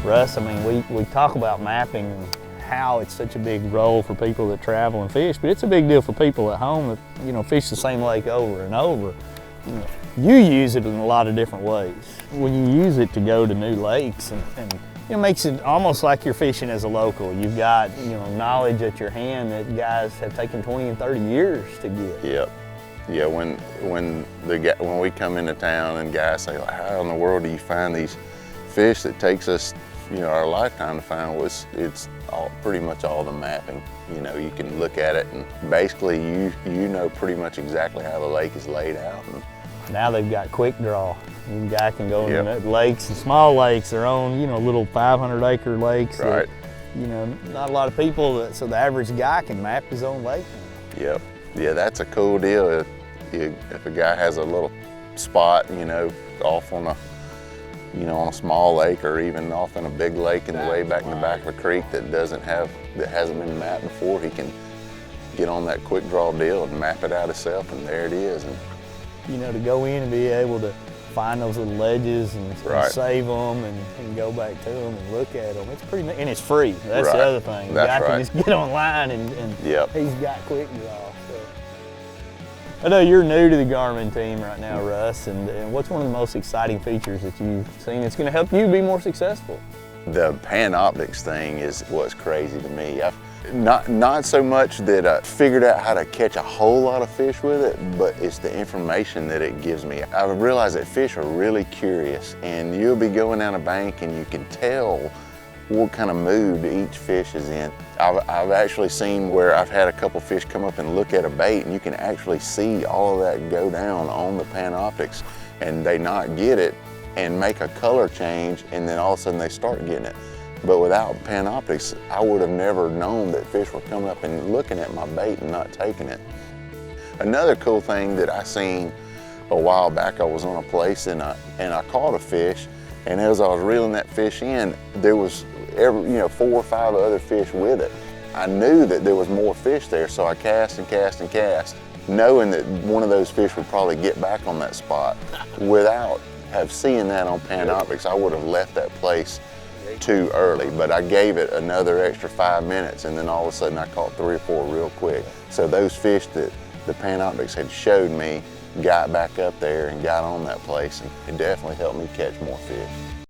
Russ, I mean, we talk about mapping and how it's such a big role for people that travel and fish, but it's a big deal for people at home that, you know, fish the same lake over and over. You use it in a lot of different ways. When you use it to go to new lakes, and it makes it almost like you're fishing as a local. You've got, you know, knowledge at your hand that guys have taken 20 and 30 years to get. Yep. Yeah, when we come into town and guys say, like, how in the world do you find these fish that takes us, you know, our lifetime to find? Well, it's pretty much all the mapping. You know, you can look at it and basically you know pretty much exactly how the lake is laid out. Now they've got quick draw. You guy can go to lakes and small lakes, their own, you know, little 500-acre lakes. Right. That, you know, not a lot of people, so the average guy can map his own lake. Yep. Yeah, that's a cool deal. If a guy has a little spot, you know, off on a small lake, or even off in a big lake in the way back in the back of a creek that hasn't been mapped before, he can get on that quick draw deal and map it out himself, and there it is. And, you know, to go in and be able to find those little ledges and save them and go back to them and look at them. It's pretty neat, and it's free. That's the other thing. That's you can just get online and he's got quick draw. So. I know you're new to the Garmin team right now, Russ, and what's one of the most exciting features that you've seen that's going to help you be more successful? The PanOptix thing is what's crazy to me. Not so much that I figured out how to catch a whole lot of fish with it, but it's the information that it gives me. I've realized that fish are really curious, and you'll be going down a bank and you can tell what kind of mood each fish is in. I've actually seen where I've had a couple fish come up and look at a bait, and you can actually see all of that go down on the PanOptix, and they not get it and make a color change, and then all of a sudden they start getting it. But without PanOptix, I would have never known that fish were coming up and looking at my bait and not taking it. Another cool thing that I seen a while back, I was on a place and I caught a fish, and as I was reeling that fish in, there was 4 or 5 other fish with it. I knew that there was more fish there, so I cast and cast and cast, knowing that one of those fish would probably get back on that spot. Without seeing that on PanOptix, I would have left that place too early, but I gave it another extra 5 minutes, and then all of a sudden I caught 3 or 4 real quick. So those fish that the PanOptix had showed me got back up there and got on that place, and it definitely helped me catch more fish.